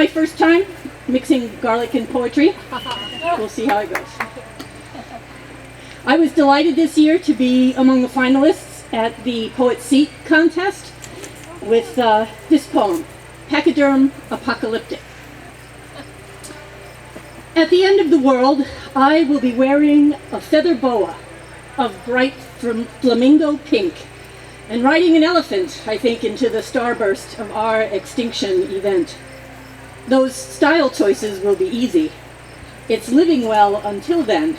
My first time mixing garlic and poetry. We'll see how it goes. I was delighted this year to be among the finalists at the Poet Seat contest with this poem, Pachyderm Apocalyptic. At the end of the world, I will be wearing a feather boa of bright flamingo pink and riding an elephant, I think, into the starburst of our extinction event. Those style choices will be easy. It's living well until then.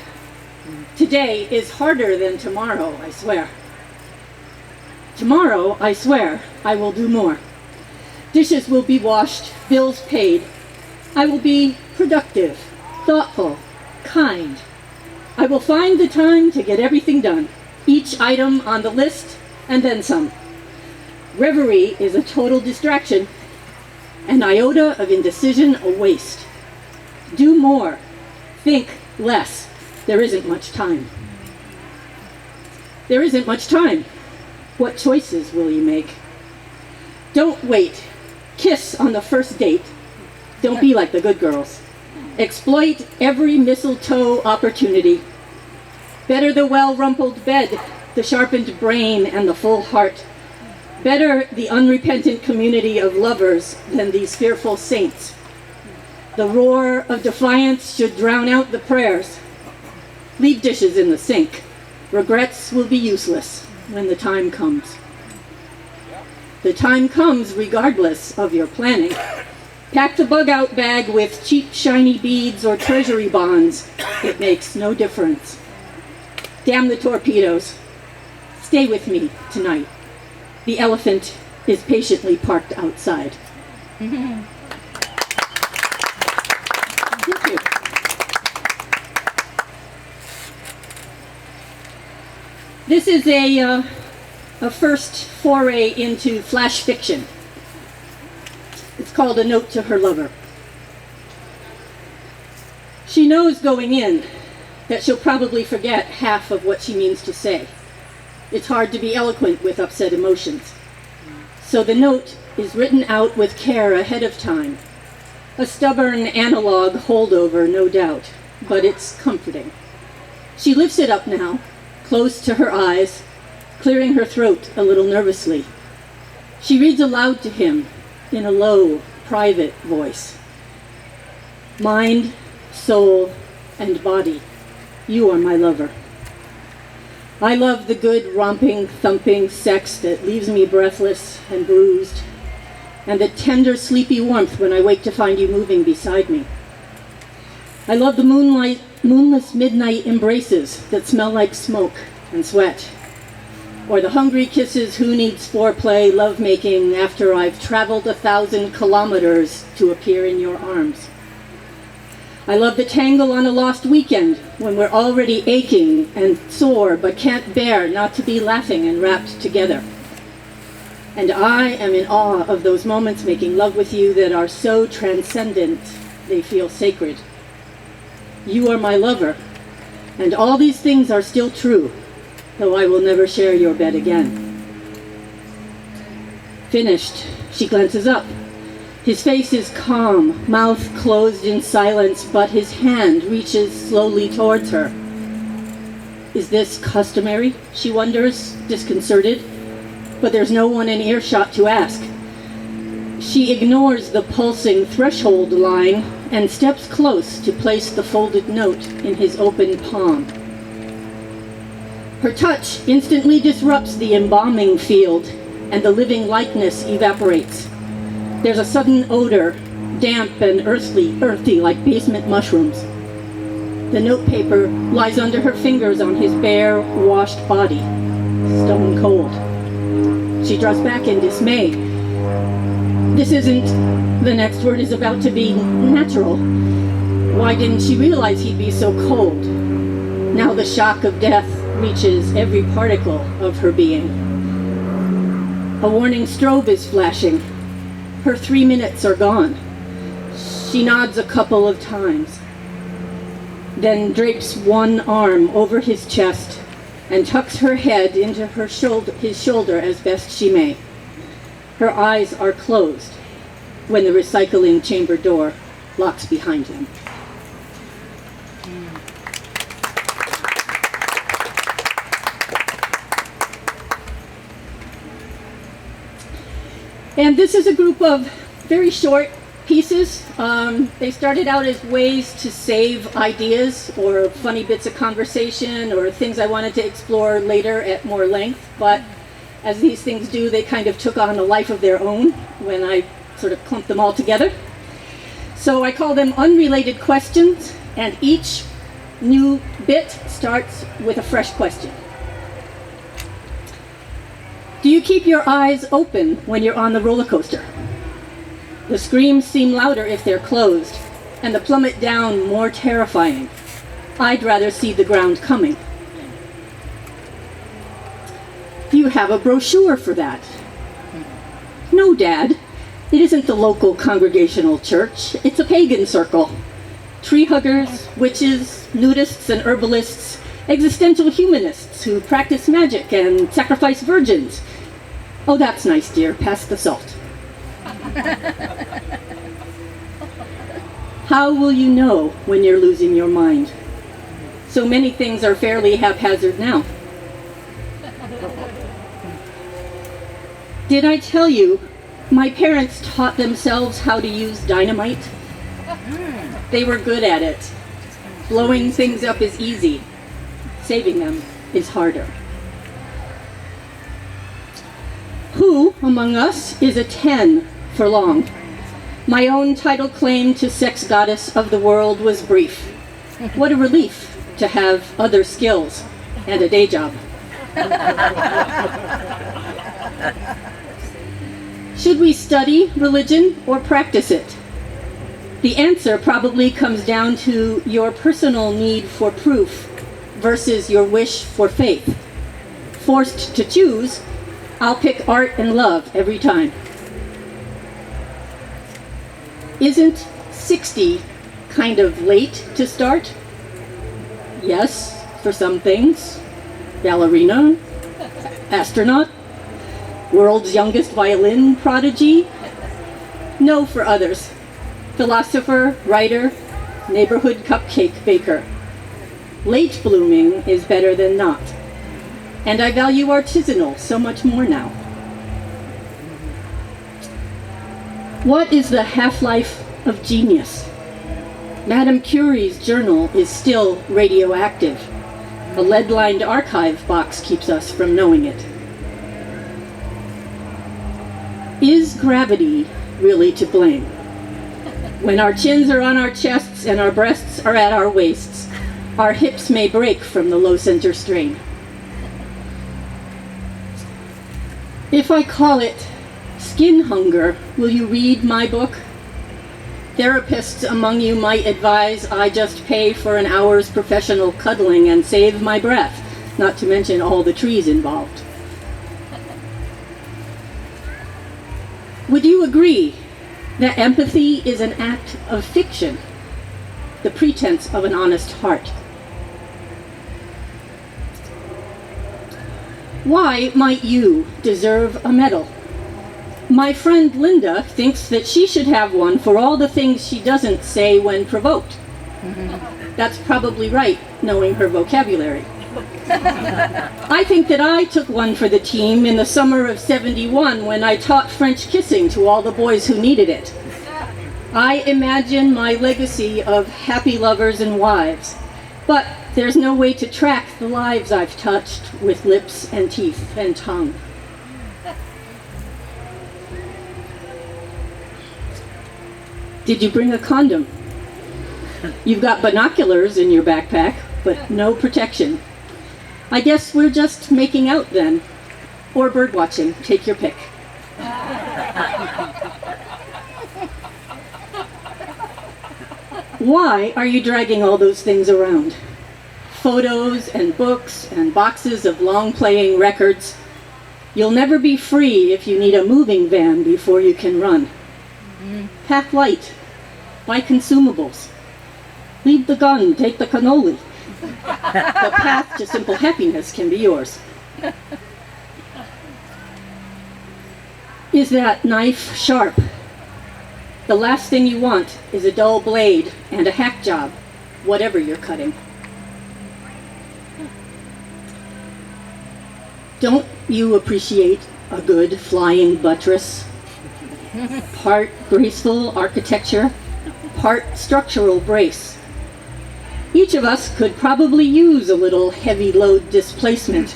Today is harder than tomorrow, I swear. Tomorrow, I swear, I will do more. Dishes will be washed, bills paid. I will be productive, thoughtful, kind. I will find the time to get everything done, each item on the list and then some. Reverie is a total distraction, an iota of indecision a waste. Do more, think less. There isn't much time. There isn't much time. What choices will you make? Don't wait. Kiss on the first date. Don't be like the good girls. Exploit every mistletoe opportunity. Better the well-rumpled bed, the sharpened brain, and the full heart. Better the unrepentant community of lovers than these fearful saints. The roar of defiance should drown out the prayers. Leave dishes in the sink. Regrets will be useless when the time comes. The time comes regardless of your planning. Pack the bug-out bag with cheap shiny beads or treasury bonds. It makes no difference. Damn the torpedoes. Stay with me tonight. The elephant is patiently parked outside. Thank you. This is a first foray into flash fiction. It's called A Note to Her Lover. She knows going in that she'll probably forget half of what she means to say. It's hard to be eloquent with upset emotions. So the note is written out with care ahead of time. A stubborn analog holdover, no doubt, but it's comforting. She lifts it up now, close to her eyes, clearing her throat a little nervously. She reads aloud to him in a low, private voice. Mind, soul, and body, you are my lover. I love the good, romping, thumping sex that leaves me breathless and bruised, and the tender, sleepy warmth when I wake to find you moving beside me. I love the moonless midnight embraces that smell like smoke and sweat, or the hungry kisses who needs foreplay, lovemaking after I've traveled 1,000 kilometers to appear in your arms. I love the tangle on a lost weekend when we're already aching and sore but can't bear not to be laughing and wrapped together. And I am in awe of those moments making love with you that are so transcendent they feel sacred. You are my lover, and all these things are still true, though I will never share your bed again. Finished, she glances up. His face is calm, mouth closed in silence, but his hand reaches slowly towards her. Is this customary? She wonders, disconcerted, but there's no one in earshot to ask. She ignores the pulsing threshold line and steps close to place the folded note in his open palm. Her touch instantly disrupts the embalming field, and the living likeness evaporates. There's a sudden odor, damp and earthy like basement mushrooms. The notepaper lies under her fingers on his bare, washed body, stone cold. She draws back in dismay. This isn't, the next word is about to be, natural. Why didn't she realize he'd be so cold? Now the shock of death reaches every particle of her being. A warning strobe is flashing. Her 3 minutes are gone. She nods a couple of times, then drapes one arm over his chest and tucks her head into his shoulder as best she may. Her eyes are closed. when the recycling chamber door locks behind him. And this is a group of very short pieces. They started out as ways to save ideas or funny bits of conversation or things I wanted to explore later at more length, but as these things do, they kind of took on a life of their own when I sort of clumped them all together. So I call them unrelated questions, and each new bit starts with a fresh question. Do you keep your eyes open when you're on the roller coaster? The screams seem louder if they're closed, and the plummet down more terrifying. I'd rather see the ground coming. Do you have a brochure for that? No, Dad. It isn't the local congregational church. It's a pagan circle. Tree huggers, witches, nudists and herbalists, existential humanists who practice magic and sacrifice virgins. Oh, that's nice, dear. Pass the salt. How will you know when you're losing your mind? So many things are fairly haphazard now. Did I tell you my parents taught themselves how to use dynamite? They were good at it. Blowing things up is easy. Saving them is harder. Who among us is a 10 for long? My own title claim to sex goddess of the world was brief. What a relief to have other skills and a day job. Should we study religion or practice it? The answer probably comes down to your personal need for proof versus your wish for faith. Forced to choose, I'll pick art and love every time. Isn't 60 kind of late to start? Yes, for some things. Ballerina, astronaut, world's youngest violin prodigy. No for others. Philosopher, writer, neighborhood cupcake baker. Late blooming is better than not. And I value artisanal so much more now. What is the half-life of genius? Madame Curie's journal is still radioactive. A lead-lined archive box keeps us from knowing it. Is gravity really to blame? When our chins are on our chests and our breasts are at our waists, our hips may break from the low center strain. If I call it skin hunger, will you read my book? Therapists among you might advise I just pay for an hour's professional cuddling and save my breath, not to mention all the trees involved. Would you agree that empathy is an act of fiction, the pretense of an honest heart? Why might you deserve a medal? My friend Linda thinks that she should have one for all the things she doesn't say when provoked. That's probably right, knowing her vocabulary. I think that I took one for the team in the summer of '71 when I taught French kissing to all the boys who needed it. I imagine my legacy of happy lovers and wives, but there's no way to track the lives I've touched with lips and teeth and tongue. Did you bring a condom? You've got binoculars in your backpack, but no protection. I guess we're just making out then. Or bird watching, take your pick. Why are you dragging all those things around? Photos and books and boxes of long-playing records. You'll never be free if you need a moving van before you can run. Pack light. Buy consumables. Leave the gun, take the cannoli. The path to simple happiness can be yours. Is that knife sharp? The last thing you want is a dull blade and a hack job, whatever you're cutting. Don't you appreciate a good flying buttress? Part graceful architecture, part structural brace. Each of us could probably use a little heavy load displacement.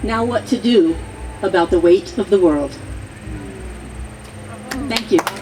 Now what to do about the weight of the world? Thank you.